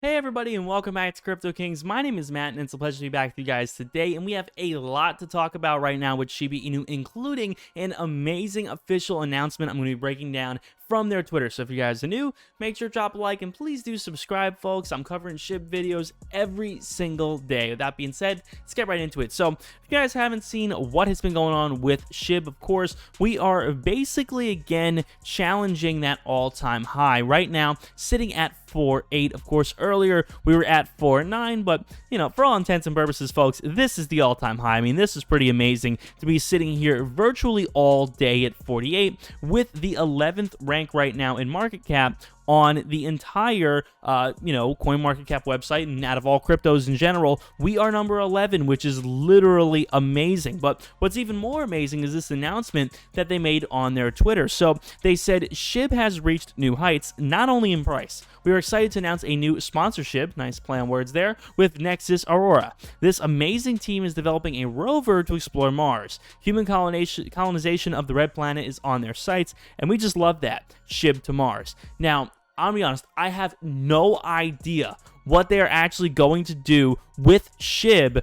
Hey everybody, and welcome back to Crypto Kings. My name is Matt and it's a pleasure to be back with you guys today, and we have a lot to talk about right now with Shiba Inu, including an amazing official announcement I'm going to be breaking down from their Twitter. So if you guys are new, make sure to drop a like and please do subscribe, folks. I'm covering SHIB videos every single day. With that being said, let's get right into it. So if you guys haven't seen what has been going on with SHIB, of course, we are basically again challenging that all-time high right now, sitting at 4.8. Of course, earlier we were at 4.9, but for all intents and purposes, folks, this is the all-time high. I mean, this is pretty amazing to be sitting here virtually all day at 48 with the 11th rank right now in market cap on the entire, CoinMarketCap website, and out of all cryptos in general, we are number 11, which is literally amazing. But what's even more amazing is this announcement that they made on their Twitter. So they said SHIB has reached new heights, not only in price. We are excited to announce a new sponsorship, nice play on words there, with Nexus Aurora. This amazing team is developing a rover to explore Mars. Human colonization of the Red Planet is on their sights, and we just love that. SHIB to Mars. Now, I'll be honest, I have no idea what they are actually going to do with SHIB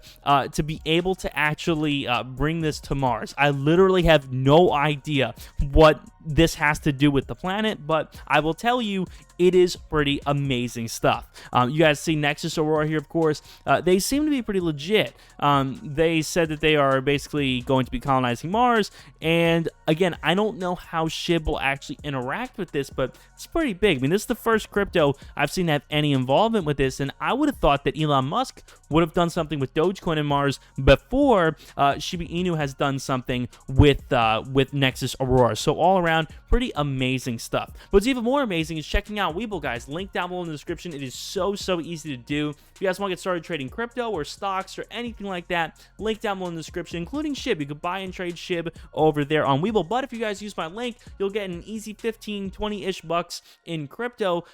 to be able to actually bring this to Mars. I literally have no idea what this has to do with the planet, but I will tell you, it is pretty amazing stuff. You guys see Nexus Aurora here, of course. They seem to be pretty legit. They said that they are basically going to be colonizing Mars, and again, I don't know how SHIB will actually interact with this, but it's pretty big. I mean, this is the first crypto I've seen have any involvement with this, and I would have thought that Elon Musk would have done something with dogecoin and Mars before Shiba Inu has done something with Nexus Aurora. So all around, pretty amazing stuff. What's even more amazing is checking out Webull, guys. Link down below in the description. It is so easy to do. If you guys want to get started trading crypto or stocks or anything like that, link down below in the description, including SHIB. You could buy and trade SHIB over there on Webull. But if you guys use my link, you'll get an easy 15, 20-ish bucks in crypto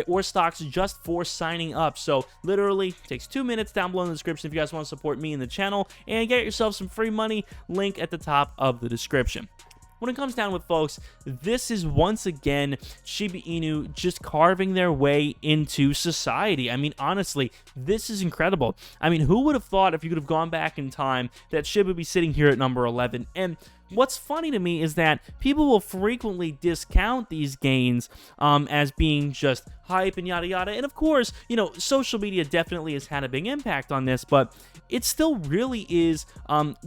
or stocks just for signing up. So literally takes 2 minutes down below in the description if you guys want to support me and the channel and get yourself some free money. Link at the top of the description. When it comes down with, folks, this is once again Shiba Inu just carving their way into society. I mean, honestly, this is incredible. I mean, who would have thought, if you could have gone back in time, that SHIB would be sitting here at number 11? And what's funny to me is that people will frequently discount these gains as being just hype and yada yada. And of course, social media definitely has had a big impact on this, but it still really is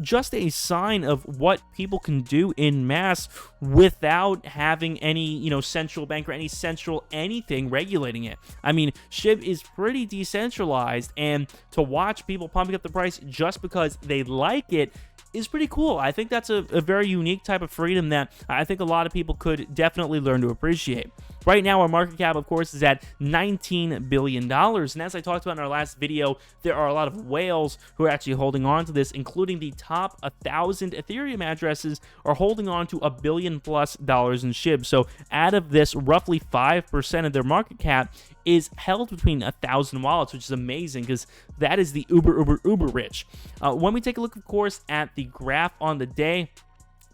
just a sign of what people can do in mass without having any, central bank or any central anything regulating it. I mean, SHIB is pretty decentralized, and to watch people pumping up the price just because they like it is pretty cool. I think that's a very unique type of freedom that I think a lot of people could definitely learn to appreciate. Right now, our market cap, of course, is at $19 billion. And as I talked about in our last video, there are a lot of whales who are actually holding on to this, including the top 1,000 Ethereum addresses are holding on to $1 billion+ in SHIB. So out of this, roughly 5% of their market cap is held between 1,000 wallets, which is amazing because that is the uber rich. When we take a look, of course, at the graph on the day,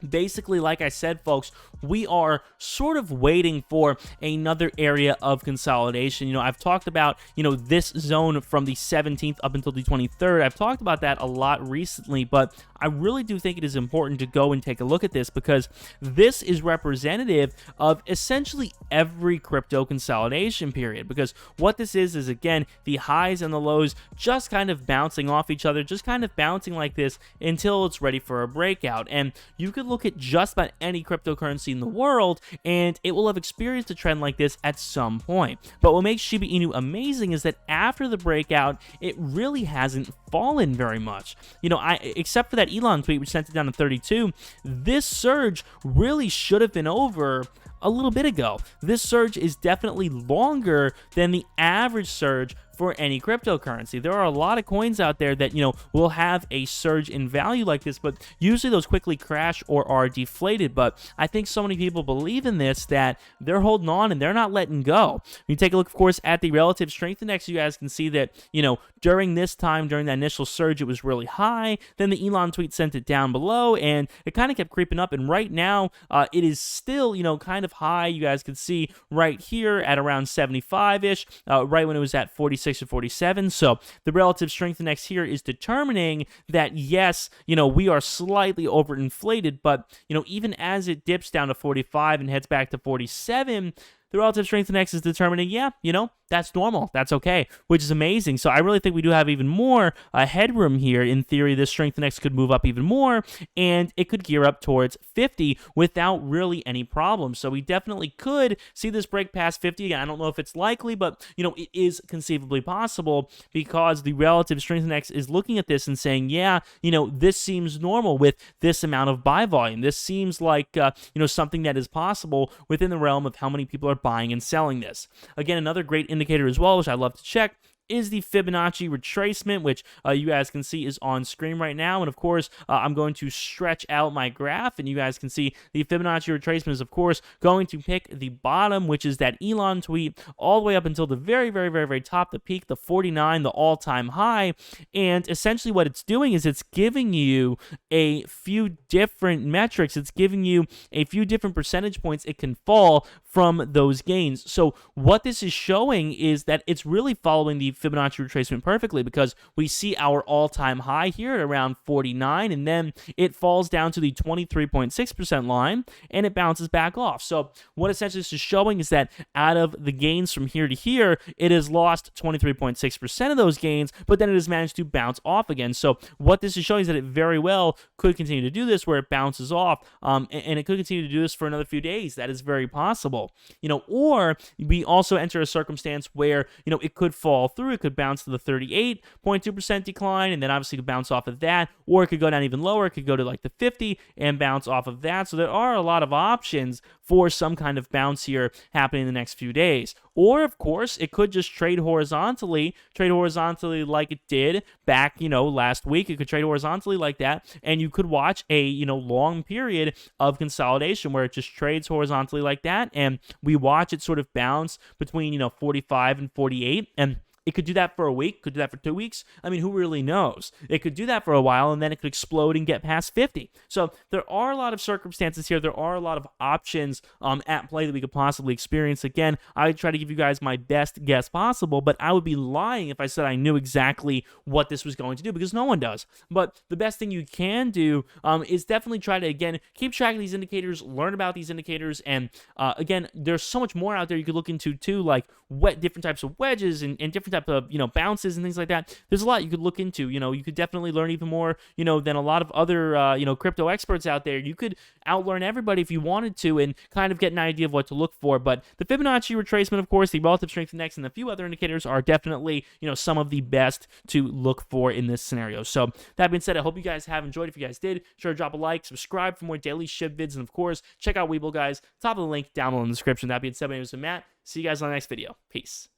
basically, like I said, folks, we are sort of waiting for another area of consolidation. I've talked about, this zone from the 17th up until the 23rd. I've talked about that a lot recently, but I really do think it is important to go and take a look at this because this is representative of essentially every crypto consolidation period. Because what this is again, the highs and the lows just kind of bouncing off each other, just kind of bouncing like this until it's ready for a breakout. And you could look at just about any cryptocurrency in the world, and it will have experienced a trend like this at some point. But what makes Shiba Inu amazing is that after the breakout, it really hasn't fallen very much. Except for that Elon tweet, which sent it down to 32, this surge really should have been over a little bit ago. This surge is definitely longer than the average surge for any cryptocurrency. There are a lot of coins out there that, will have a surge in value like this, but usually those quickly crash or are deflated. But I think so many people believe in this that they're holding on and they're not letting go. When you take a look, of course, at the relative strength index, you guys can see that, during this time, during that initial surge, it was really high. Then the Elon tweet sent it down below, and it kind of kept creeping up. And right now, it is still, kind of high. You guys can see right here at around 75-ish, right when it was at 46 or 47. So the relative strength index here is determining that, yes, we are slightly overinflated, but, even as it dips down to 45 and heads back to 47, the relative strength index is determining, yeah, that's normal. That's okay, which is amazing. So I really think we do have even more headroom here. In theory, this strength index could move up even more, and it could gear up towards 50 without really any problem. So we definitely could see this break past 50. Again, I don't know if it's likely, but, it is conceivably possible because the relative strength index is looking at this and saying, yeah, this seems normal with this amount of buy volume. This seems like, something that is possible within the realm of how many people are buying and selling this. Again, another great indicator as well, which I love to check, is the Fibonacci retracement, which you guys can see is on screen right now. And of course, I'm going to stretch out my graph, and you guys can see the Fibonacci retracement is, of course, going to pick the bottom, which is that Elon tweet, all the way up until the very, very, very, very top, the peak, the 49, the all-time high. And essentially what it's doing is it's giving you a few different metrics. It's giving you a few different percentage points it can fall from those gains. So what this is showing is that it's really following the Fibonacci retracement perfectly, because we see our all-time high here at around 49, and then it falls down to the 23.6% line, and it bounces back off. So what essentially this is showing is that out of the gains from here to here, it has lost 23.6% of those gains, but then it has managed to bounce off again. So what this is showing is that it very well could continue to do this, where it bounces off, and it could continue to do this for another few days. That is very possible. Or we also enter a circumstance where, it could fall through. It could bounce to the 38.2% decline, and then obviously could bounce off of that, or it could go down even lower. It could go to like the 50 and bounce off of that. So there are a lot of options for some kind of bounce here happening in the next few days. Or, of course, it could just trade horizontally like it did back, last week. It could trade horizontally like that, and you could watch a, long period of consolidation where it just trades horizontally like that, and we watch it sort of bounce between, 45 and 48, and it could do that for a week, could do that for 2 weeks. I mean, who really knows? It could do that for a while, and then it could explode and get past 50. So there are a lot of circumstances here. There are a lot of options at play that we could possibly experience. Again, I try to give you guys my best guess possible, but I would be lying if I said I knew exactly what this was going to do, because no one does. But the best thing you can do is definitely try to, again, keep track of these indicators, learn about these indicators, and again, there's so much more out there you could look into too, like different types of wedges and different type of bounces and things like that. There's a lot you could look into. You could definitely learn even more than a lot of other crypto experts out there. You could outlearn everybody if you wanted to, and kind of get an idea of what to look for. But the Fibonacci retracement, of course, the relative strength index, and a few other indicators are definitely some of the best to look for in this scenario. So that being said, I hope you guys have enjoyed. If you guys did, sure to drop a like, subscribe for more daily SHIB vids, and of course check out Webull, guys. Top of the link down below in the description. That being said, my name is Matt. See you guys on the next video. Peace.